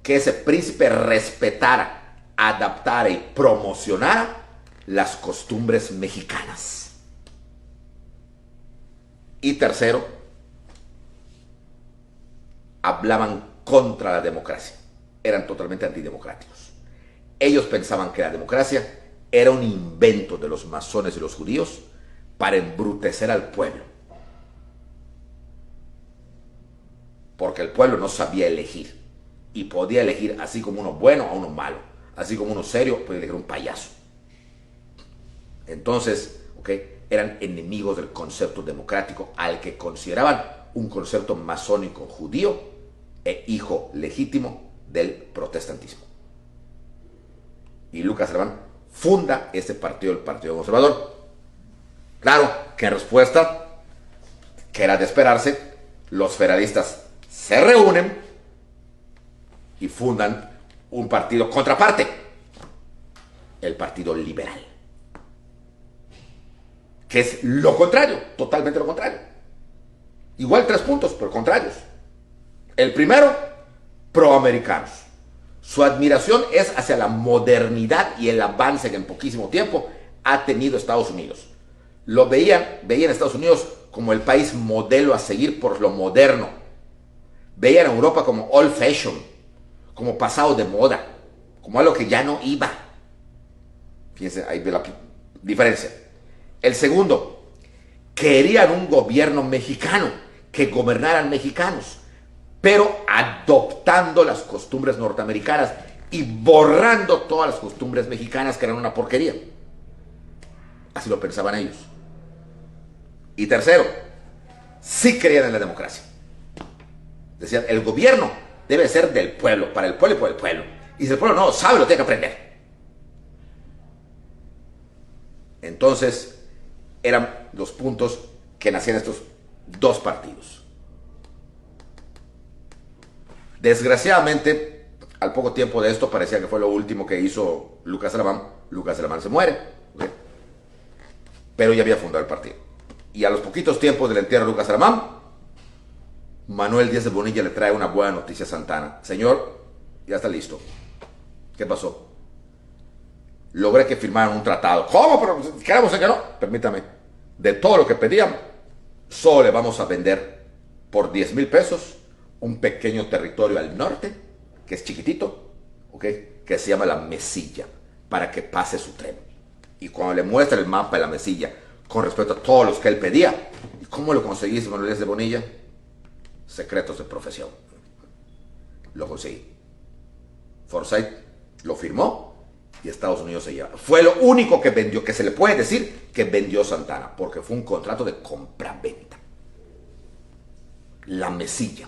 que ese príncipe respetara, adaptara y promocionara las costumbres mexicanas. Y tercero, hablaban contra la democracia. Eran totalmente antidemocráticos. Ellos pensaban que la democracia era un invento de los masones y los judíos para embrutecer al pueblo. Porque el pueblo no sabía elegir. Y podía elegir así como uno bueno a uno malo. Así como uno serio podía elegir un payaso. Entonces, eran enemigos del concepto democrático al que consideraban un concepto masónico judío e hijo legítimo del protestantismo. Y Lucas Alamán funda este partido, el Partido Conservador. Claro que en respuesta, que era de esperarse, los federalistas se reúnen y fundan un partido contraparte, el Partido Liberal, que es lo contrario, totalmente lo contrario. Igual 3 puntos, pero contrarios. El primero, proamericanos. Su admiración es hacia la modernidad y el avance que en poquísimo tiempo ha tenido Estados Unidos. Veían a Estados Unidos como el país modelo a seguir por lo moderno. Veían a Europa como old fashion, como pasado de moda, como algo que ya no iba. Fíjense, ahí ve la diferencia. El segundo, querían un gobierno mexicano, que gobernaran mexicanos, pero adoptando las costumbres norteamericanas y borrando todas las costumbres mexicanas que eran una porquería. Así lo pensaban ellos. Y tercero, sí creían en la democracia. Decían, el gobierno debe ser del pueblo, para el pueblo y por el pueblo. Y si el pueblo no lo sabe, lo tiene que aprender. Entonces, eran los puntos que nacían estos 2 partidos. Desgraciadamente, al poco tiempo de esto, parecía que fue lo último que hizo Lucas Alamán. Lucas Alamán se muere, pero ya había fundado el partido. Y a los poquitos tiempos del entierro de Lucas Alamán, Manuel Díaz de Bonilla le trae una buena noticia a Santana. Señor, ya está listo. ¿Qué pasó? Logré que firmaran un tratado. ¿Cómo? Pero queremos que no. Permítame. De todo lo que pedían, solo le vamos a vender por 10,000 pesos un pequeño territorio al norte, que es chiquitito, que se llama La Mesilla, para que pase su tren. Y cuando le muestra el mapa de La Mesilla, con respecto a todos los que él pedía, ¿y cómo lo conseguiste, Manuel Díaz de Bonilla? Secretos de profesión. Lo conseguí. Forsyth lo firmó y Estados Unidos se lleva. Fue lo único que vendió, que se le puede decir que vendió Santana, porque fue un contrato de compra-venta. La Mesilla.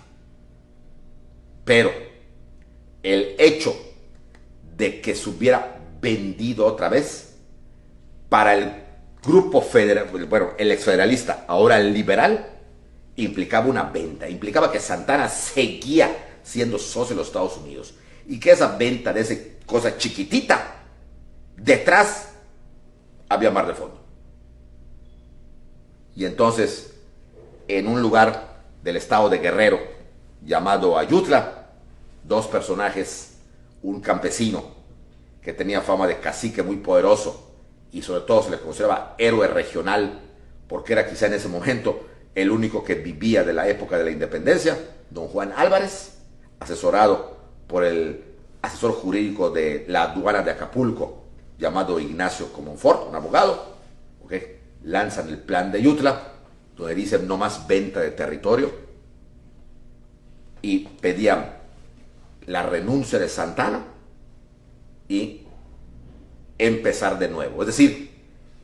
Pero el hecho de que se hubiera vendido otra vez para el grupo federal, bueno, el exfederalista, ahora el liberal, implicaba una venta, implicaba que Santana seguía siendo socio de los Estados Unidos y que esa venta de esa cosa chiquitita, detrás había mar de fondo. Y entonces, en un lugar del estado de Guerrero llamado Ayutla, 2 personajes, un campesino que tenía fama de cacique muy poderoso y sobre todo se le consideraba héroe regional porque era quizá en ese momento el único que vivía de la época de la independencia, don Juan Álvarez, asesorado por el asesor jurídico de la aduana de Acapulco, llamado Ignacio Comonfort, un abogado, lanzan el plan de Ayutla, donde dicen no más venta de territorio, y pedían la renuncia de Santana y empezar de nuevo, es decir,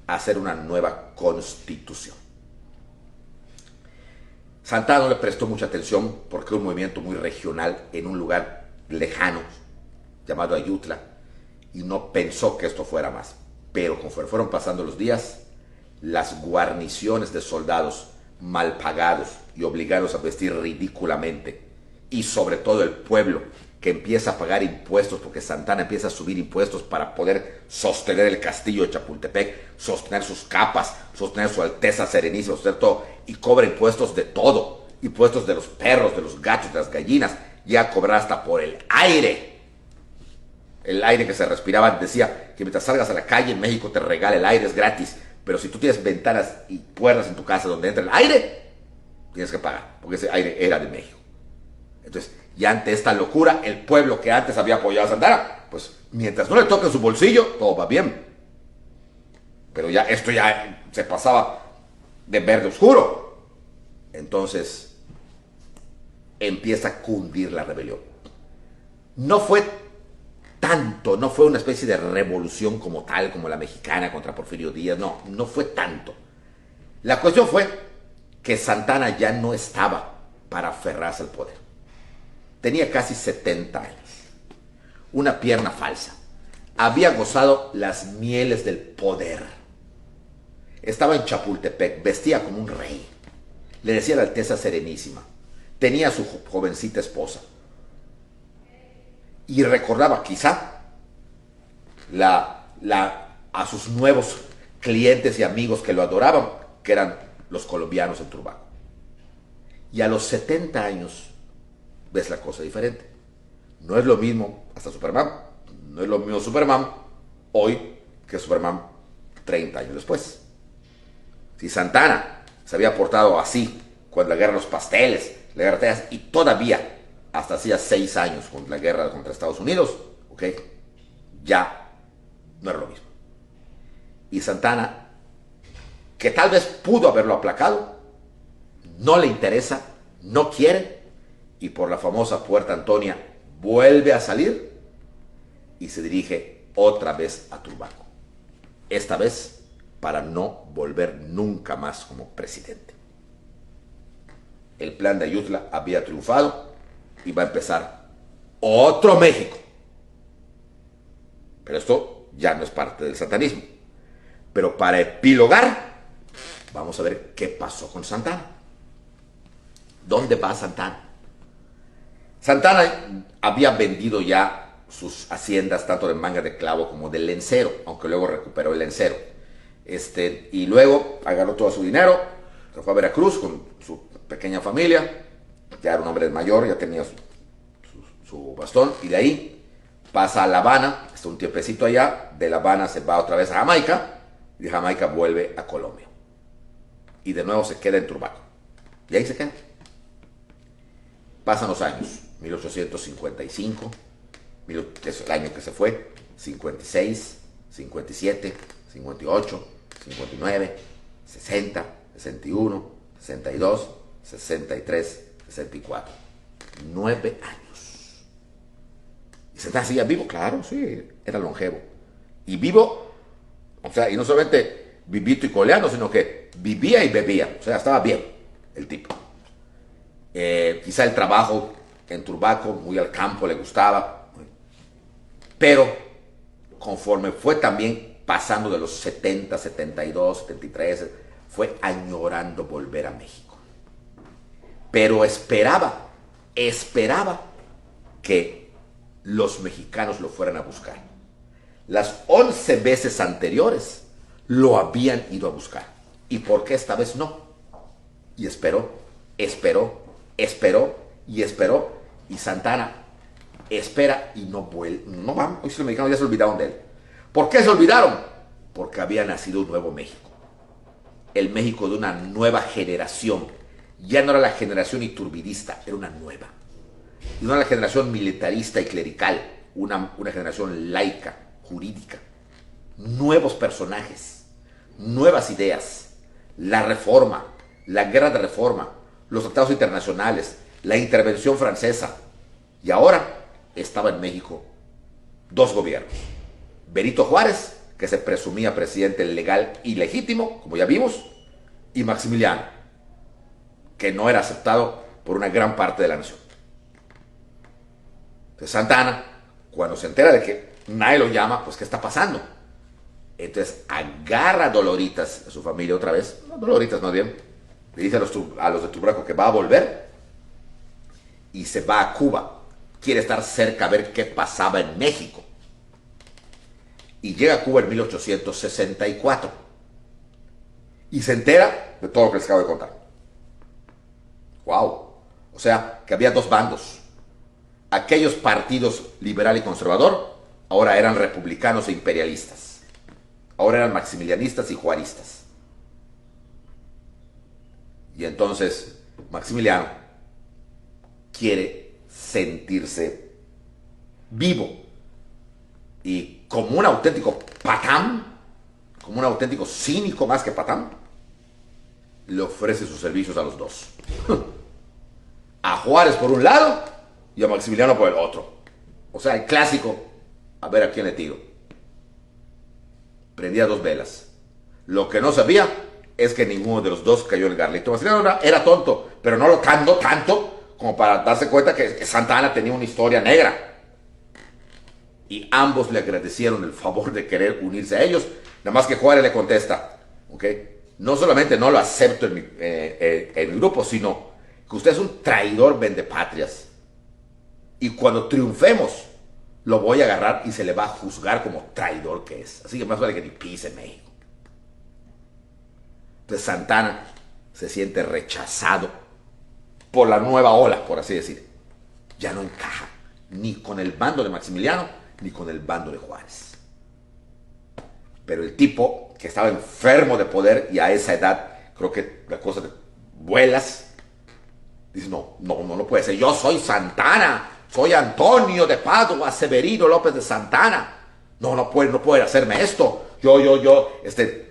hacer una nueva constitución. Santana no le prestó mucha atención porque era un movimiento muy regional en un lugar lejano llamado Ayutla y no pensó que esto fuera más. Pero conforme fueron pasando los días, las guarniciones de soldados mal pagados y obligados a vestir ridículamente, y sobre todo el pueblo que empieza a pagar impuestos porque Santana empieza a subir impuestos para poder sostener el castillo de Chapultepec, sostener sus capas, sostener su Alteza Serenísima, sostener todo, y cobra impuestos de todo, impuestos de los perros, de los gatos, de las gallinas, llega a cobrar hasta por el aire. El aire que se respiraba, decía que mientras salgas a la calle en México te regala el aire, es gratis, pero si tú tienes ventanas y puertas en tu casa donde entra el aire, tienes que pagar, porque ese aire era de México. Entonces, y ante esta locura, el pueblo que antes había apoyado a Santana, pues mientras no le toque su bolsillo, todo va bien. Pero ya esto ya se pasaba de verde oscuro. Entonces, empieza a cundir la rebelión. No fue tanto, no fue una especie de revolución como tal, como la mexicana contra Porfirio Díaz, no fue tanto. La cuestión fue que Santana ya no estaba para aferrarse al poder. Tenía casi 70 años, una pierna falsa, había gozado las mieles del poder, estaba en Chapultepec, vestía como un rey, le decía la Alteza Serenísima, tenía a su jovencita esposa, y recordaba quizá a sus nuevos clientes y amigos que lo adoraban, que eran los colombianos en Turbaco. Y a los 70 años ves la cosa diferente. No es lo mismo hasta Superman, no es lo mismo Superman hoy que Superman 30 años después. Si Santana se había portado así con la guerra de los pasteles, la guerra de Texas, y todavía hasta hacía 6 años con la guerra contra Estados Unidos, ¿ok? Ya no era lo mismo. Y Santana, que tal vez pudo haberlo aplacado, no le interesa, no quiere, y por la famosa Puerta Antonia vuelve a salir y se dirige otra vez a Turbaco. Esta vez para no volver nunca más como presidente. El plan de Ayutla había triunfado y va a empezar otro México. Pero esto ya no es parte del santanismo. Pero para epilogar, vamos a ver qué pasó con Santana. ¿Dónde va Santana? Santana había vendido ya sus haciendas tanto de Manga de Clavo como del Lencero, aunque luego recuperó el Lencero. Y luego agarró todo su dinero, se fue a Veracruz con su pequeña familia, ya era un hombre mayor, ya tenía su bastón, y de ahí pasa a La Habana, está un tiempecito allá, de La Habana se va otra vez a Jamaica, y de Jamaica vuelve a Colombia. Y de nuevo se queda en Turbaco. Y ahí se queda. Pasan los años, 1855, es el año que se fue, 56, 57, 58, 59, 60, 61, 62, 63, 64. 9 años. ¿Y Santana seguía vivo? Claro, sí, era longevo. Y vivo, o sea, y no solamente vivito y coleando, sino que vivía y bebía, o sea, estaba bien el tipo. Quizá el trabajo en Turbaco, muy al campo, le gustaba, pero conforme fue también pasando de los 70, 72, 73, fue añorando volver a México. Pero esperaba que los mexicanos lo fueran a buscar. Las 11 veces anteriores lo habían ido a buscar. ¿Y por qué esta vez no? Y esperó, y Santana espera y no vuelve. No van, hoy los mexicanos ya se olvidaron de él. ¿Por qué se olvidaron? Porque había nacido un nuevo México. El México de una nueva generación. Ya no era la generación iturbidista, era una nueva. Y no era la generación militarista y clerical, una generación laica, jurídica. Nuevos personajes, nuevas ideas, la reforma, la guerra de reforma, los tratados internacionales, la intervención francesa. Y ahora estaba en México 2 gobiernos, Benito Juárez, que se presumía presidente legal y legítimo, como ya vimos, y Maximiliano, que no era aceptado por una gran parte de la nación. Entonces Santa Anna, cuando se entera de que nadie lo llama, pues ¿qué está pasando? Entonces agarra a Doloritas, a su familia otra vez, no, Doloritas más bien, le dice a los de Turbraco que va a volver y se va a Cuba. Quiere estar cerca a ver qué pasaba en México. Y llega a Cuba en 1864 y se entera de todo lo que les acabo de contar. ¡Wow! O sea, que había dos bandos. Aquellos partidos liberal y conservador ahora eran republicanos e imperialistas. Ahora eran maximilianistas y juaristas. Y entonces Maximiliano quiere sentirse vivo y como un auténtico patán, como un auténtico cínico más que patán, le ofrece sus servicios a los dos. A Juárez por un lado y a Maximiliano por el otro. O sea, el clásico, a ver a quién le tiro. Prendía dos velas. Lo que no sabía es que ninguno de los dos cayó en el garlito. Maximiliano era tonto, pero no lo tanto como para darse cuenta que Santa Anna tenía una historia negra. Y ambos le agradecieron el favor de querer unirse a ellos. Nada más que Juárez le contesta, ¿ok? No solamente no lo acepto en mi grupo, sino que usted es un traidor vendepatrias. Y cuando triunfemos, lo voy a agarrar y se le va a juzgar como traidor que es. Así que más vale que ni pise México. Entonces Santa Anna se siente rechazado por la nueva ola, por así decir. Ya no encaja ni con el bando de Maximiliano ni con el bando de Juárez. Pero el tipo que estaba enfermo de poder y a esa edad, creo que la cosa de vuelas, dice, no puede ser. Yo soy Santa Anna, soy Antonio de Padua, Severino López de Santa Anna. No puede hacerme esto. Yo,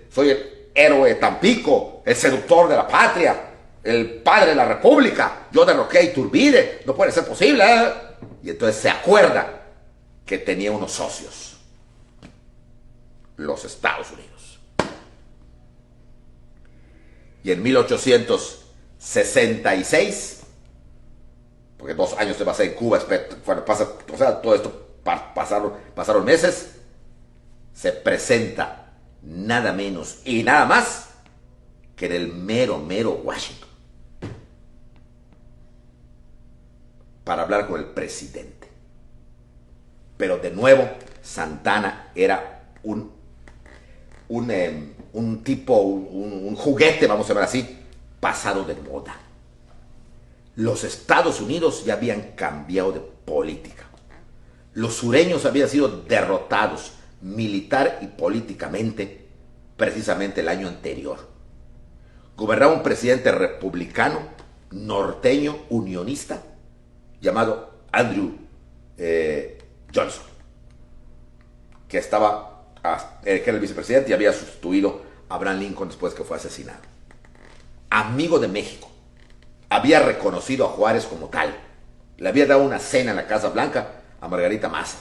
soy el héroe de Tampico, el seductor de la patria, el padre de la república. Yo derroqué a Iturbide, no puede ser posible, ¿eh? Y entonces se acuerda que tenía unos socios, los Estados Unidos. Y en 1866, porque 2 años se pasé en Cuba, bueno, o sea, todo esto pasaron meses, se presenta nada menos y nada más que en el mero Washington para hablar con el presidente. Pero de nuevo, Santa Anna era un juguete, vamos a ver así, pasado de moda. Los Estados Unidos ya habían cambiado de política. Los sureños habían sido derrotados militar y políticamente precisamente el año anterior. Gobernaba un presidente republicano, norteño, unionista, llamado Andrew Johnson, que era el vicepresidente y había sustituido a Abraham Lincoln después que fue asesinado. Amigo de México, había reconocido a Juárez como tal, le había dado una cena en la Casa Blanca a Margarita Maza.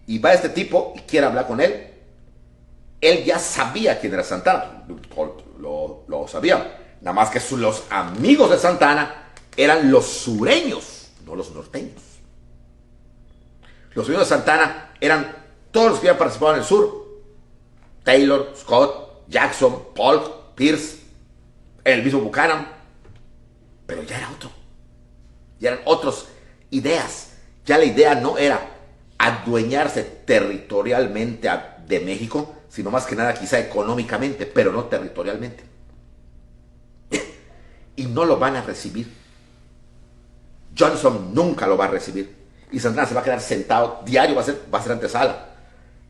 Y va este tipo y quiere hablar con él. Él ya sabía quién era Santa Anna, lo sabía, nada más que los amigos de Santa Anna eran los sureños, no los norteños. Los amigos de Santa Anna eran todos los que habían participado en el sur: Taylor, Scott, Jackson, Polk, Pierce, el mismo Buchanan. Pero ya era otro, ya eran otras ideas. Ya la idea no era adueñarse territorialmente de México, sino más que nada quizá económicamente, pero no territorialmente. Y no lo van a recibir. Johnson nunca lo va a recibir. Y Santa Anna se va a quedar sentado, diario va a ser antesala.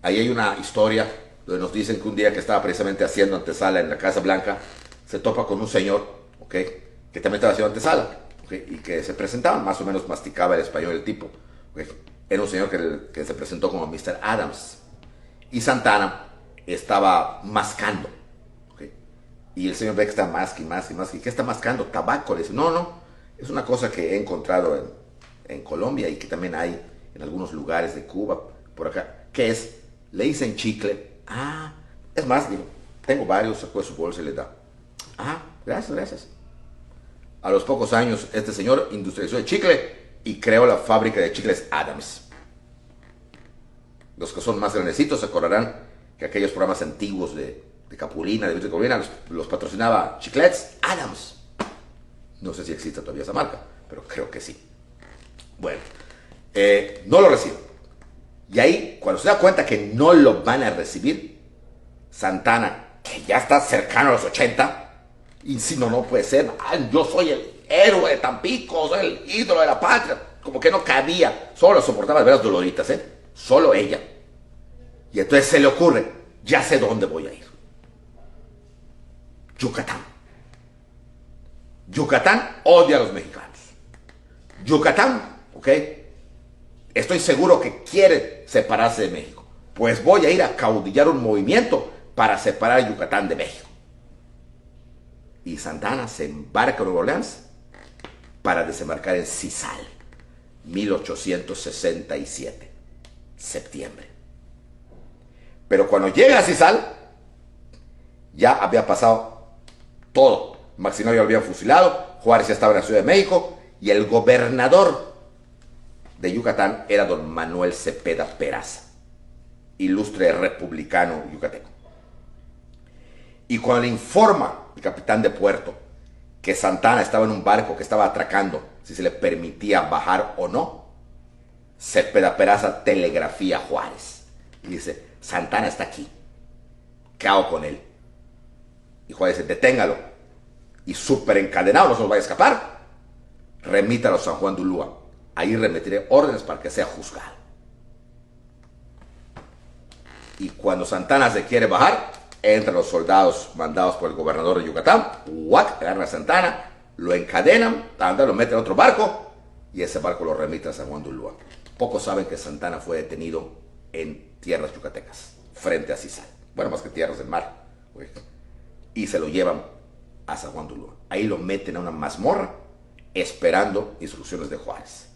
Ahí hay una historia donde nos dicen que un día que estaba precisamente haciendo antesala en la Casa Blanca, se topa con un señor, ¿okay?, que también estaba haciendo antesala, ¿okay?, y que se presentaban, más o menos masticaba el español el tipo, ¿okay? Era un señor que se presentó como Mr. Adams. Y Santa Anna estaba mascando, ¿okay? Y el señor ve que está más y más. ¿Qué está mascando? Tabaco. Le dice, no, es una cosa que he encontrado en Colombia y que también hay en algunos lugares de Cuba, por acá. ¿Qué es? Le dicen chicle. Ah, es más, digo, tengo varios, sacó de su bolsa y le da. Ah, gracias, gracias. A los pocos años, este señor industrializó el chicle y creó la fábrica de chicles Adams. Los que son más grandecitos se acordarán que aquellos programas antiguos de Capulina, de Vito Corina, los patrocinaba Chiclets Adams. No sé si existe todavía esa marca, pero creo que sí. Bueno, no lo reciben. Y ahí, cuando se da cuenta que no lo van a recibir, Santana, que ya está cercano a los 80, y si no, no puede ser, yo soy el héroe de Tampico, soy el ídolo de la patria, como que no cabía, solo soportaba ver las Doloritas, solo ella. Y entonces se le ocurre, ya sé dónde voy a ir. Yucatán. Yucatán odia a los mexicanos. Yucatán, ¿ok? Estoy seguro que quiere separarse de México. Pues voy a ir a caudillar un movimiento para separar a Yucatán de México. Y Santana se embarca en Nueva Orleans para desembarcar en Cizal, 1867, septiembre. Pero cuando llega a Cizal, ya había pasado todo. Maximiliano lo habían fusilado, Juárez ya estaba en la Ciudad de México y el gobernador de Yucatán era don Manuel Cepeda Peraza, ilustre republicano yucateco. Y cuando le informa el capitán de puerto que Santana estaba en un barco que estaba atracando, si se le permitía bajar o no, Cepeda Peraza telegrafía a Juárez y dice: Santana está aquí, ¿qué hago con él? Y Juárez dice: deténgalo, y súper encadenado, no se nos vaya a escapar, remítalo a San Juan de Ulúa, ahí remitiré órdenes para que sea juzgado. Y cuando Santana se quiere bajar, entran los soldados mandados por el gobernador de Yucatán, agarran a Santana, lo encadenan, lo meten en otro barco y ese barco lo remite a San Juan de Ulúa. Pocos saben que Santana fue detenido en tierras yucatecas, frente a Cizal. Bueno, más que tierras del mar. Y se lo llevan a San Juan de Ulúa. Ahí lo meten a una mazmorra esperando instrucciones de Juárez.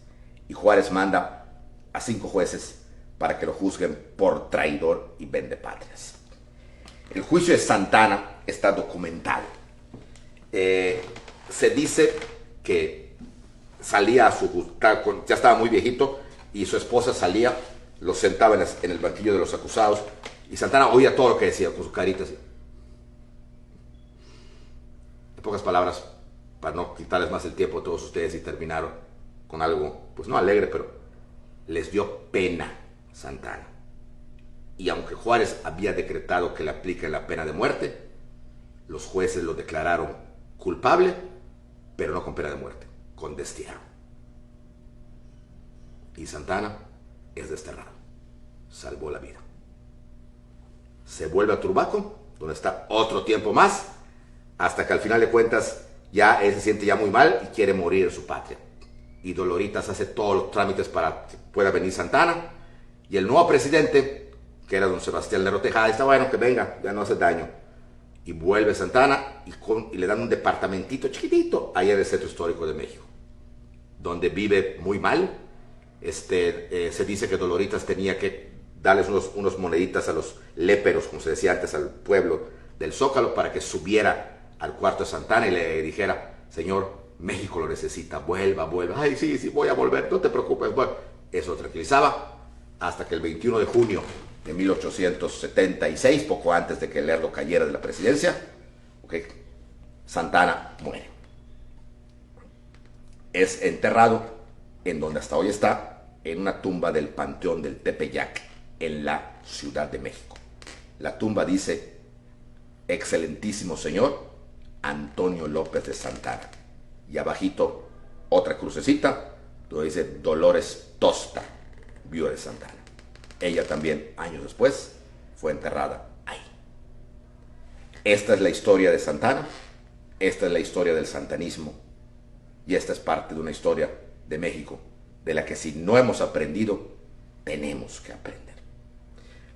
Y Juárez manda a 5 jueces para que lo juzguen por traidor y vendepatrias. El juicio de Santana está documentado. Se dice que salía ya estaba muy viejito, y su esposa salía, lo sentaba en el banquillo de los acusados, y Santana oía todo lo que decía con su carita así. En pocas palabras, para no quitarles más el tiempo a todos ustedes, y terminaron con algo, pues no alegre, pero les dio pena Santana. Y aunque Juárez había decretado que le apliquen la pena de muerte, los jueces lo declararon culpable, pero no con pena de muerte, con destierro. Y Santana es desterrado. Salvó la vida. Se vuelve a Turbaco, donde está otro tiempo más, hasta que al final de cuentas ya él se siente ya muy mal y quiere morir en su patria. Y Doloritas hace todos los trámites para que pueda venir Santana, y el nuevo presidente, que era don Sebastián Lerdo Tejada, está bueno, que venga, ya no hace daño. Y vuelve Santana y le dan un departamentito chiquitito ahí en el Centro Histórico de México, donde vive muy mal. Se dice que Doloritas tenía que darles unos moneditas a los léperos, como se decía antes, al pueblo del Zócalo, para que subiera al cuarto de Santana y le dijera: señor, México lo necesita, vuelva. Ay, sí, voy a volver, no te preocupes. Bueno, eso lo tranquilizaba, hasta que el 21 de junio de 1876, poco antes de que Lerdo cayera de la presidencia, Santana muere. Es enterrado en donde hasta hoy está, en una tumba del Panteón del Tepeyac, en la Ciudad de México. La tumba dice: excelentísimo señor Antonio López de Santana. Y abajito otra crucecita donde dice: Dolores Tosta, viuda de Santana. Ella también, años después, fue enterrada ahí. Esta es la historia de Santana, esta es la historia del santanismo, y esta es parte de una historia de México, de la que si no hemos aprendido, tenemos que aprender.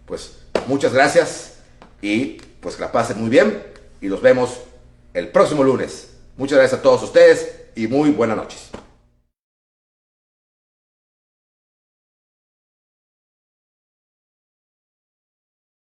Pues muchas gracias, y pues que la pasen muy bien, y nos vemos el próximo lunes. Muchas gracias a todos ustedes y muy buenas noches.